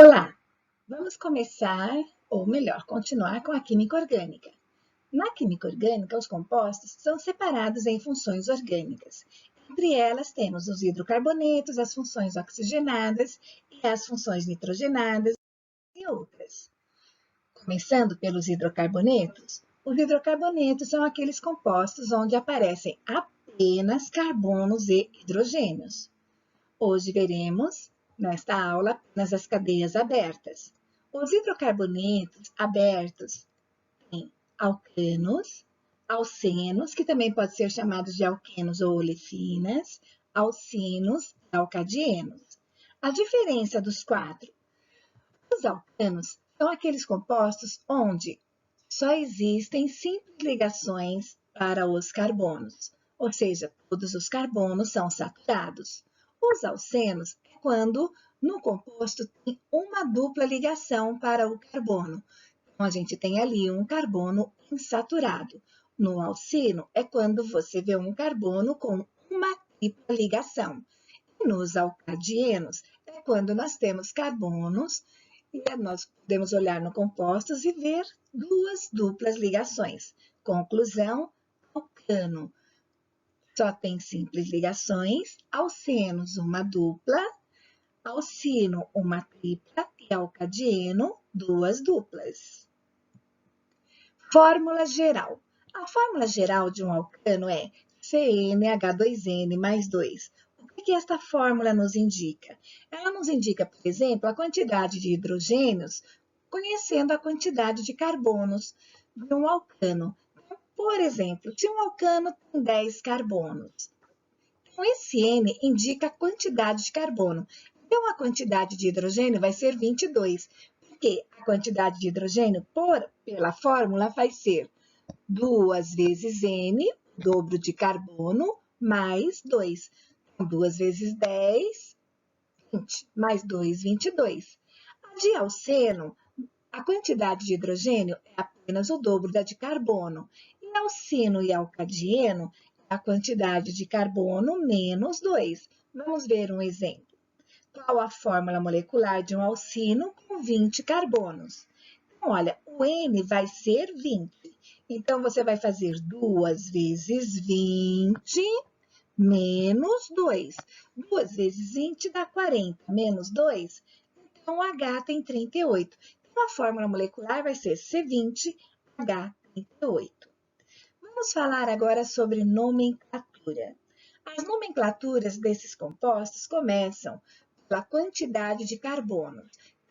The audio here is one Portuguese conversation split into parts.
Olá, vamos começar, ou melhor, continuar com a química orgânica. Na química orgânica, os compostos são separados em funções orgânicas. Entre elas, temos os hidrocarbonetos, as funções oxigenadas e as funções nitrogenadas e outras. Começando pelos hidrocarbonetos, os hidrocarbonetos são aqueles compostos onde aparecem apenas carbonos e hidrogênios. Hoje veremos, nesta aula, apenas as cadeias abertas. Os hidrocarbonetos abertos têm alcanos, alcenos, que também pode ser chamados de alquenos ou olefinas, alcinos e alcadienos. A diferença dos quatro: os alcanos são aqueles compostos onde só existem simples ligações para os carbonos, ou seja, todos os carbonos são saturados. Os alcenos é quando no composto tem uma dupla ligação para o carbono. Então, a gente tem ali um carbono insaturado. No alceno é quando você vê um carbono com uma tripla ligação. E nos alcadienos é quando nós temos carbonos e nós podemos olhar no compostos e ver duas duplas ligações. Conclusão: alcano só tem simples ligações, alcenos uma dupla, alcino uma tripla e alcadieno duas duplas. Fórmula geral. A fórmula geral de um alcano é CnH2n mais 2. O que esta fórmula nos indica? Ela nos indica, por exemplo, a quantidade de hidrogênios, conhecendo a quantidade de carbonos de um alcano. Por exemplo, se um alcano tem 10 carbonos, então esse N indica a quantidade de carbono. Então, a quantidade de hidrogênio vai ser 22, porque a quantidade de hidrogênio, pela fórmula, vai ser 2 vezes N, dobro de carbono, mais 2. Então, 2 vezes 10, 20, mais 2, 22. A de alceno, a quantidade de hidrogênio é apenas o dobro da de carbono. E alcino e alcadieno, a quantidade de carbono menos 2. Vamos ver um exemplo. Qual a fórmula molecular de um alcino com 20 carbonos? Então, olha, o N vai ser 20. Então, você vai fazer 2 vezes 20 menos 2. 2 vezes 20 dá 40, menos 2. Então, o H tem 38. Então, a fórmula molecular vai ser C20H38. Vamos falar agora sobre nomenclatura. As nomenclaturas desses compostos começam pela quantidade de carbono.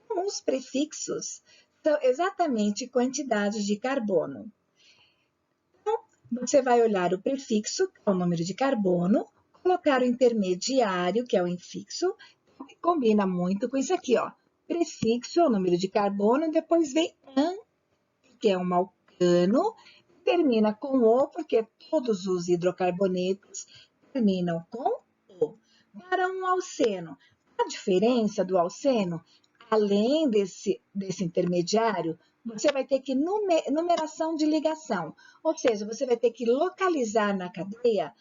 Então, os prefixos são exatamente quantidade de carbono. Então, você vai olhar o prefixo, que é o número de carbono, colocar o intermediário, que é o infixo, que combina muito com isso aqui, ó. Prefixo é o número de carbono, depois vem an, que é um alcano, termina com o, porque todos os hidrocarbonetos terminam com o. Para um alceno, a diferença do alceno, além desse intermediário, você vai ter que numeração de ligação, ou seja, você vai ter que localizar na cadeia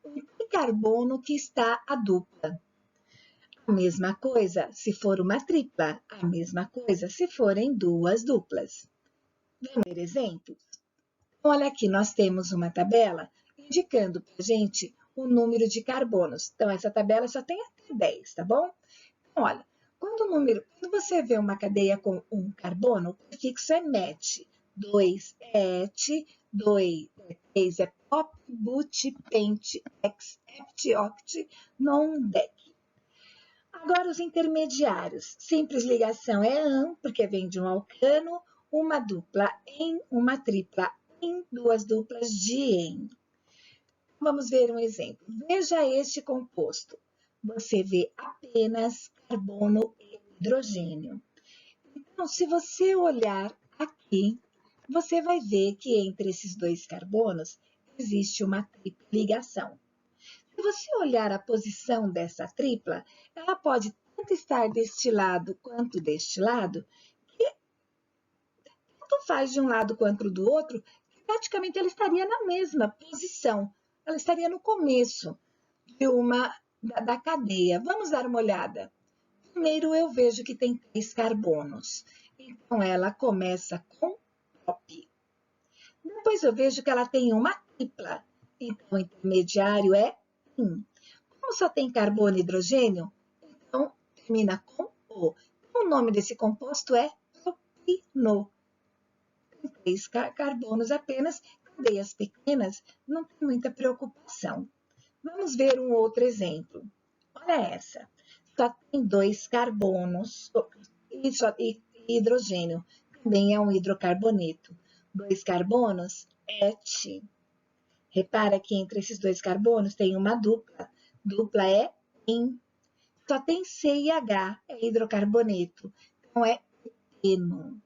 o carbono que está a dupla. A mesma coisa se for uma tripla, a mesma coisa se forem duas duplas. Vamos ver exemplos? Olha aqui, nós temos uma tabela indicando para a gente o número de carbonos. Então, essa tabela só tem até 10, tá bom? Então, olha, quando você vê uma cadeia com um carbono, o prefixo é met. 2 é et, 3 é pop, but, pent, ex, ept, oct, non, dec. Agora, os intermediários. Simples ligação é an, porque vem de um alcano, uma dupla em, uma tripla em, duas duplas de em. Vamos ver um exemplo. Veja este composto. Você vê apenas carbono e hidrogênio. Então, se você olhar aqui, você vai ver que entre esses dois carbonos existe uma tripla ligação. Se você olhar a posição dessa tripla, ela pode tanto estar deste lado quanto deste lado, que tanto faz de um lado quanto do outro, que praticamente ela estaria na mesma posição. Ela estaria no começo da cadeia. Vamos dar uma olhada. Primeiro, eu vejo que tem 3 carbonos. Então, ela começa com prop. Depois, eu vejo que ela tem uma tripla. Então, o intermediário é in. Como só tem carbono e hidrogênio, então, termina com o. Então, o nome desse composto é propino. Tem 3 carbonos apenas, cadeias pequenas, não tem muita preocupação. Vamos ver um outro exemplo. Olha essa. Só tem 2 carbonos e hidrogênio. Também é um hidrocarboneto. 2 carbonos, et. Repara que entre esses 2 carbonos tem uma dupla. Dupla é in. Só tem C e H, é hidrocarboneto. Então, é eteno.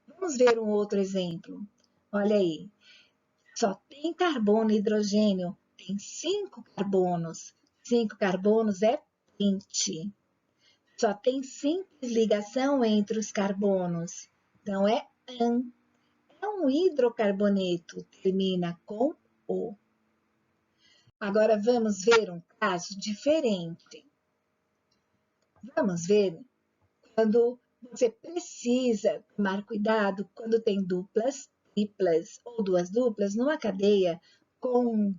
Vamos ver um outro exemplo. Olha aí. Só tem carbono e hidrogênio. Tem 5 carbonos. 5 carbonos é pente. Só tem simples ligação entre os carbonos. Então, é an. É um hidrocarboneto. Termina com o. Agora, vamos ver um caso diferente. Vamos ver quando você precisa tomar cuidado quando tem duplas, triplas ou 2 duplas numa cadeia com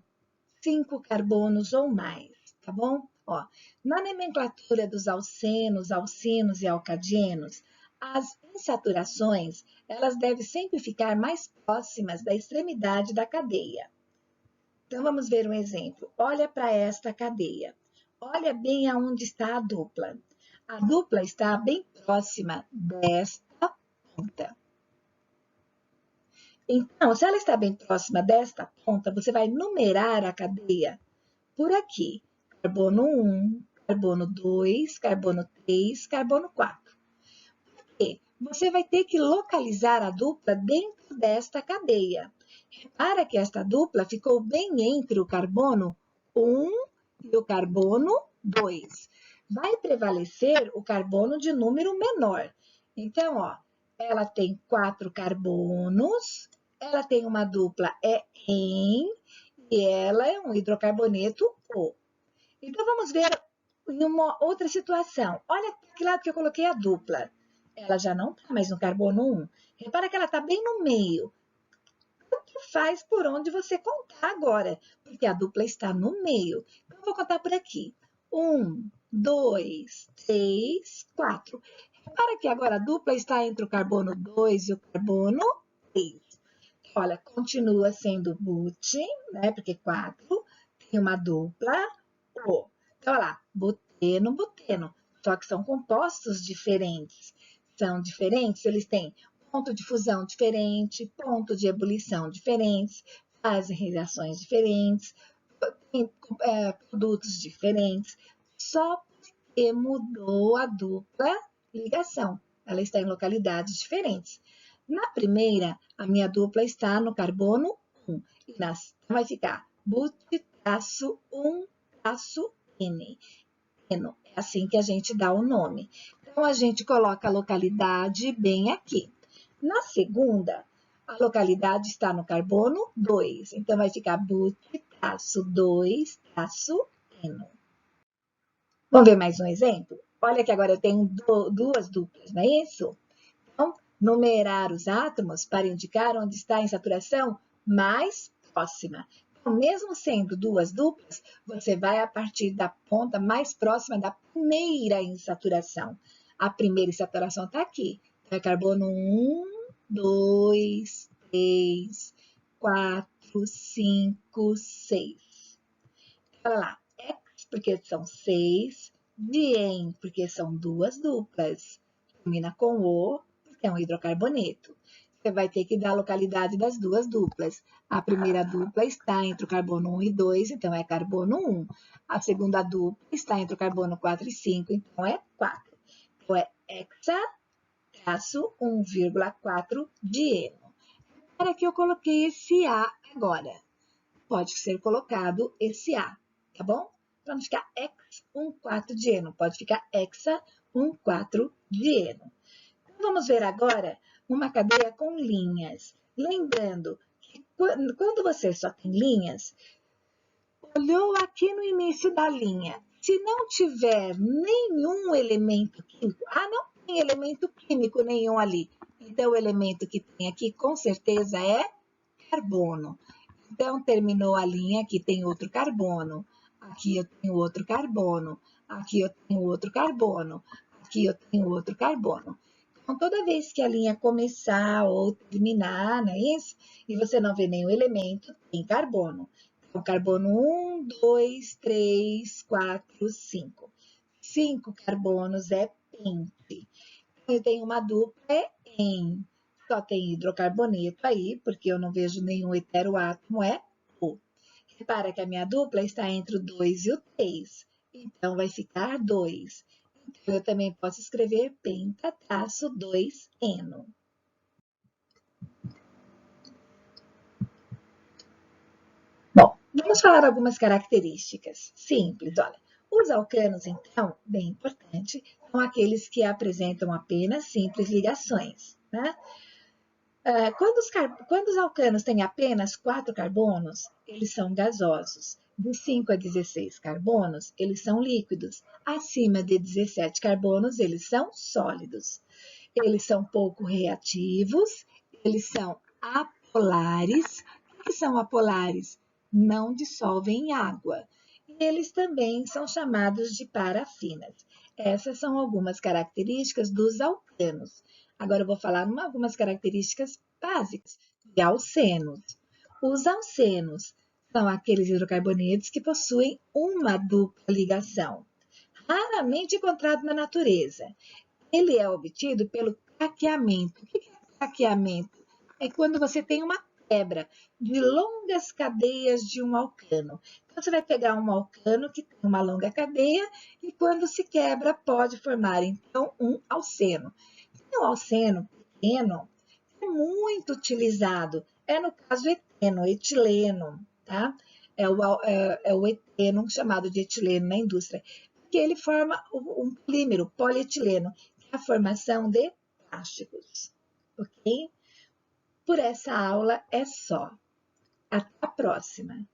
5 carbonos ou mais, tá bom? Ó, na nomenclatura dos alcenos, alcinos e alcadienos, as insaturações, elas devem sempre ficar mais próximas da extremidade da cadeia. Então, vamos ver um exemplo. Olha para esta cadeia. Olha bem aonde está a dupla. A dupla está bem próxima desta ponta. Então, se ela está bem próxima desta ponta, você vai numerar a cadeia por aqui. Carbono 1, carbono 2, carbono 3, carbono 4. Por quê? Você vai ter que localizar a dupla dentro desta cadeia. Repara que esta dupla ficou bem entre o carbono 1 e o carbono 2. Vai prevalecer o carbono de número menor. Então, ó, ela tem 4 carbonos, ela tem uma dupla en e ela é um hidrocarboneto O. Então, vamos ver em uma outra situação. Olha que lado que eu coloquei a dupla. Ela já não está mais no carbono 1. Repara que ela está bem no meio. Tanto faz por onde você contar agora, porque a dupla está no meio. Então, eu vou contar por aqui. 1, 2, 3, 4. Repara que agora a dupla está entre o carbono 2 e o carbono 3. Olha, continua sendo but, né? Porque 4 tem uma dupla O. Então, olha lá, buteno, buteno. Só que são compostos diferentes. São diferentes, eles têm ponto de fusão diferente, ponto de ebulição diferentes, fazem reações diferentes, têm produtos diferentes. Só porque mudou a dupla ligação. Ela está em localidades diferentes. Na primeira, a minha dupla está no carbono 1. E vai ficar but-1-N. É assim que a gente dá o nome. Então, a gente coloca a localidade bem aqui. Na segunda, a localidade está no carbono 2. Então, vai ficar but-2-N. Vamos ver mais um exemplo? Olha que agora eu tenho 2 duplas, não é isso? Então, numerar os átomos para indicar onde está a insaturação mais próxima. Então, mesmo sendo 2 duplas, você vai a partir da ponta mais próxima da primeira insaturação. A primeira insaturação está aqui. Então, é carbono 1, 2, 3, 4, 5, 6. Olha lá, X porque são 6, dien porque são 2 duplas. Termina com O, porque é um hidrocarboneto. Você vai ter que dar a localidade das 2 duplas. A primeira dupla está entre o carbono 1 e 2, então é carbono 1. A segunda dupla está entre o carbono 4 e 5, então é 4. Então é hexa-1,4 dieno. Para que eu coloquei esse A agora. Pode ser colocado esse A, tá bom? Para não ficar hex-1,4 dieno, pode ficar hexa-1,4 dieno. Vamos ver agora uma cadeia com linhas. Lembrando que quando você só tem linhas, olhou aqui no início da linha, Se não tiver nenhum elemento químico, não tem elemento químico nenhum ali. Então, o elemento que tem aqui, com certeza, é carbono. Então, terminou a linha, aqui tem outro carbono, aqui eu tenho outro carbono, aqui eu tenho outro carbono, aqui eu tenho outro carbono. Então, toda vez que a linha começar ou terminar, não é isso? E você não vê nenhum elemento, tem carbono. Então, carbono 1, 2, 3, 4, 5. 5 carbonos é pente. Eu tenho uma dupla, é em. Só tem hidrocarboneto aí, porque eu não vejo nenhum heteroátomo, é O. Repara que a minha dupla está entre o 2 e o 3. Então, vai ficar 2. Então, eu também posso escrever penta-2-eno. Bom, vamos falar algumas características simples. Olha, os alcanos, então, bem importante, são aqueles que apresentam apenas simples ligações, né? Quando os alcanos têm apenas 4 carbonos, eles são gasosos. De 5 a 16 carbonos, eles são líquidos. Acima de 17 carbonos, eles são sólidos. Eles são pouco reativos, eles são apolares. O que são apolares? Não dissolvem em água. E eles também são chamados de parafinas. Essas são algumas características dos alcanos. Agora eu vou falar algumas características básicas de alcenos. Os alcenos são aqueles hidrocarbonetos que possuem uma dupla ligação, raramente encontrado na natureza. Ele é obtido pelo craqueamento. O que é craqueamento? É quando você tem uma quebra de longas cadeias de um alcano. Então, você vai pegar um alcano que tem uma longa cadeia e quando se quebra pode formar, então, um alceno. E o alceno pequeno é muito utilizado. É no caso etileno, tá? É o eteno chamado de etileno na indústria, porque ele forma um polímero, polietileno, que é a formação de plásticos, ok? Por essa aula é só. Até a próxima!